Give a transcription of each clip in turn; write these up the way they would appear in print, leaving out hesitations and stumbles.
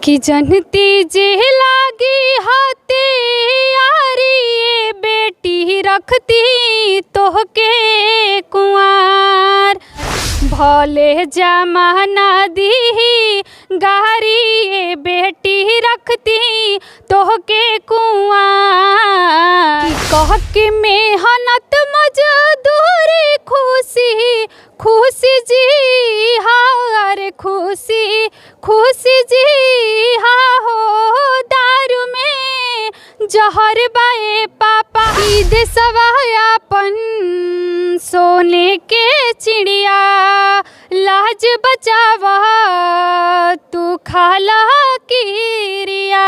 कि जनती जे लागी हाथे यारी बेटी रखती तोहके कुंवार भले जमाना दी गारी बेटी रखती तोहके कुंवार कह के मेहनत मजदूरी खुशी खुशी जी हार खुशी खुशी जी हा हो दारू में जहर बाए पापा ईद सवायापन सोने के चिड़िया लाज बचावा तू खाला किरिया।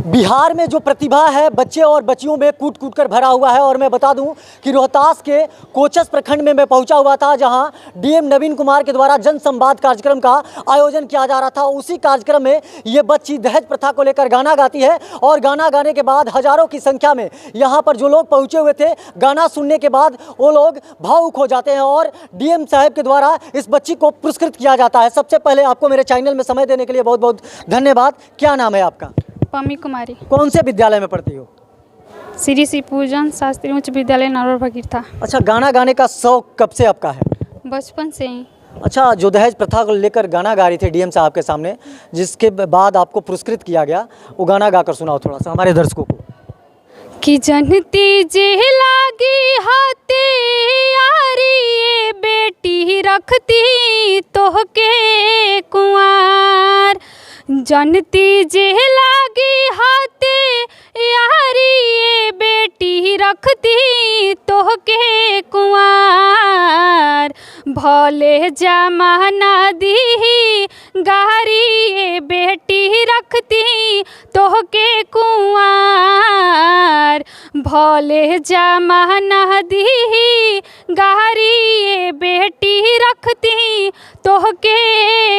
बिहार में जो प्रतिभा है बच्चे और बच्चियों में कूट कूट कर भरा हुआ है। और मैं बता दूं कि रोहतास के कोचस प्रखंड में मैं पहुंचा हुआ था, जहां डीएम नवीन कुमार के द्वारा जन संवाद कार्यक्रम का आयोजन किया जा रहा था। उसी कार्यक्रम में ये बच्ची दहेज प्रथा को लेकर गाना गाती है और गाना गाने के बाद हजारों की संख्या में यहाँ पर जो लोग पहुँचे हुए थे, गाना सुनने के बाद वो लोग भावुक हो जाते हैं और डीएम साहब के द्वारा इस बच्ची को पुरस्कृत किया जाता है। सबसे पहले आपको मेरे चैनल में समय देने के लिए बहुत बहुत धन्यवाद। क्या नाम है आपका? पम्मी कुमारी। कौन से विद्यालय में पढ़ती हो? श्री श्री पूजन शास्त्री उच्च विद्यालय नरवर फकीर था। अच्छा, गाना गाने का शौक कब से आपका है? बचपन से ही। अच्छा, जो दहेज प्रथा को लेकर गाना गा रही थी डीएम साहब के सामने, जिसके बाद आपको पुरस्कृत किया गया, वो गाना गाकर सुनाओ थोड़ा सा हमारे दर्शकों को। कि जनती जे लागी हाथे यारी बेटी रखती तोहके कुंवार जनती जे लागी हाथे यारी बेटी रखती तोहके कुंवार भले जमाना दी गारी बेटी रखती तोहके कुंवार भले जमाना दी गारी बेटी रखती तोहके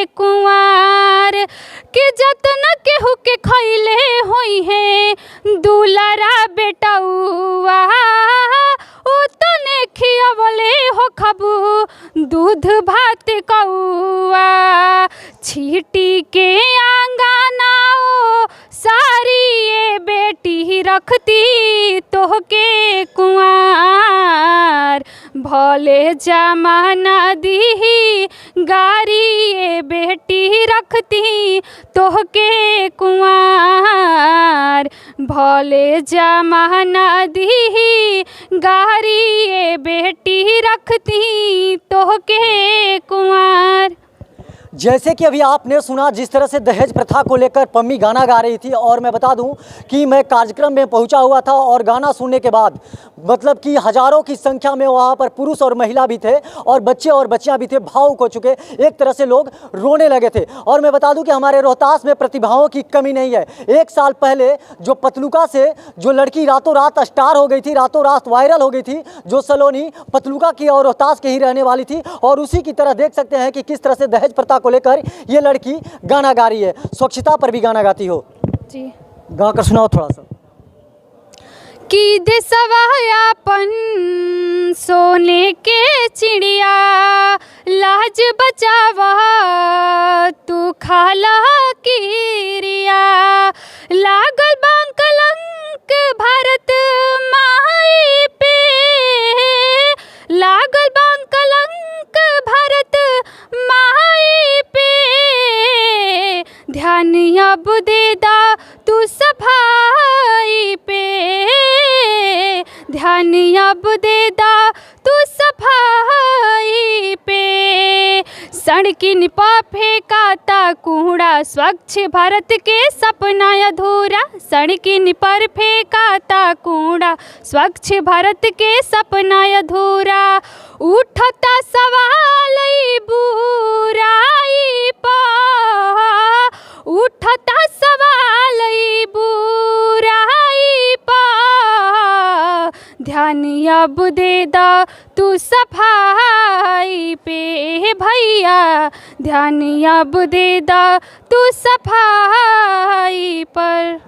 कुंवार के जतन केहू के खैले होई है दुलारा बेटौआ ओ तने खियावले हो खबू दूध भात कौआ छीटी के आंगना ओ सारी ये बेटी रखती तोहके कुंवार भले जमाना दी गारी ये बेटी रखती तोहके कुंवार भले जमाना दी गारी ये बेटी रखती तोहके कुंवार। जैसे कि अभी आपने सुना जिस तरह से दहेज प्रथा को लेकर पम्मी गाना गा रही थी, और मैं बता दूं कि मैं कार्यक्रम में पहुंचा हुआ था और गाना सुनने के बाद मतलब कि हजारों की संख्या में वहां पर पुरुष और महिला भी थे और बच्चे और बच्चियां भी थे, भावुक हो चुके, एक तरह से लोग रोने लगे थे। और मैं बता दूं कि हमारे रोहतास में प्रतिभाओं की कमी नहीं है। एक साल पहले जो पतलुका से जो लड़की रातों रात स्टार हो गई थी, रातों रात वायरल हो गई थी, जो सलोनी पतलुका की और रोहतास की ही रहने वाली थी, और उसी की तरह देख सकते हैं कि किस तरह से दहेज प्रथा को लेकर ये लड़की गाना गा रही है। स्वच्छता पर भी गाना गाती हो जी, गा कर सुनाओ थोड़ा सा। कि देसवायापन सोने के चिड़िया लाज बचावा तू खाला किरिया लागल बांकलंक भारत माई पे लागल बांकलंक भारत माई पे ध्यान अब दे दा तू सफाई पे ध्यान अब दे दा तू सफाई पे सड़किन पर फेंकाता कूड़ा स्वच्छ भारत के सपना अधूरा सड़किन पर फेंकाता कूड़ा स्वच्छ भारत के सपना अधूरा उठता सवाल बुराई पर उठता सवाल बुराई पर ध्यान अब दे दा तू सफाई पे भैया ध्यान अब दे दा तू सफाई पर।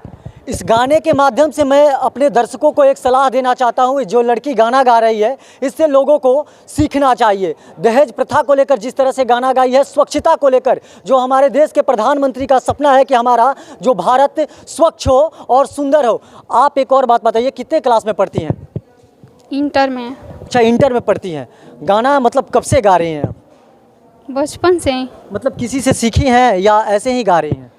इस गाने के माध्यम से मैं अपने दर्शकों को एक सलाह देना चाहता हूँ। जो लड़की गाना गा रही है, इससे लोगों को सीखना चाहिए। दहेज प्रथा को लेकर जिस तरह से गाना गाई है, स्वच्छता को लेकर जो हमारे देश के प्रधानमंत्री का सपना है कि हमारा जो भारत स्वच्छ हो और सुंदर हो। आप एक और बात बताइए, कितने क्लास में पढ़ती हैं? इंटर में। अच्छा, इंटर में पढ़ती हैं। गाना मतलब कब से गा रही हैं? बचपन से ही। मतलब किसी से सीखी हैं या ऐसे ही गा रही हैं?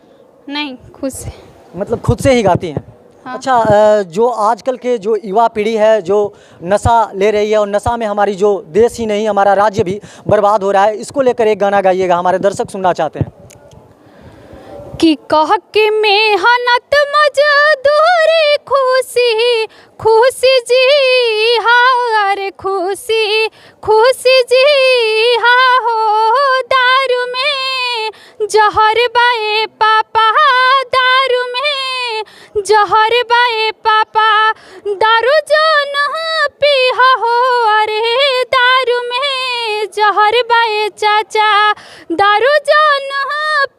नहीं, खुद से। मतलब खुद से ही गाती हैं। हाँ। अच्छा, जो आजकल के जो युवा पीढ़ी है जो नशा ले रही है, और नशा में हमारी जो देश ही नहीं हमारा राज्य भी बर्बाद हो रहा है, इसको लेकर एक गाना गाइएगा, हमारे दर्शक सुनना चाहते हैं। कि कह के मेहनत मजदूरी खुशी खुशी जी हाँ, अरे खुशी खुशी जी हाँ हो। दारू में जहर बाए पापा, दारू में जहर बाए पापा, दारू जो न पीहा हो। अरे दारू में जहर बाए चाचा, दारू जो न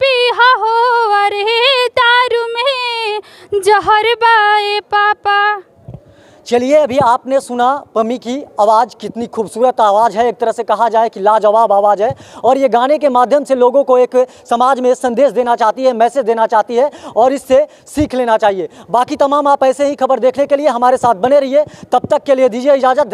पीहा हो। अरे दारू में जहर बाए पापा। चलिए, अभी आपने सुना पम्मी की आवाज़, कितनी खूबसूरत आवाज़ है, एक तरह से कहा जाए कि लाजवाब आवाज़ है। और ये गाने के माध्यम से लोगों को एक समाज में संदेश देना चाहती है, मैसेज देना चाहती है, और इससे सीख लेना चाहिए। बाकी तमाम आप ऐसे ही खबर देखने के लिए हमारे साथ बने रहिए। तब तक के लिए दीजिए इजाज़त।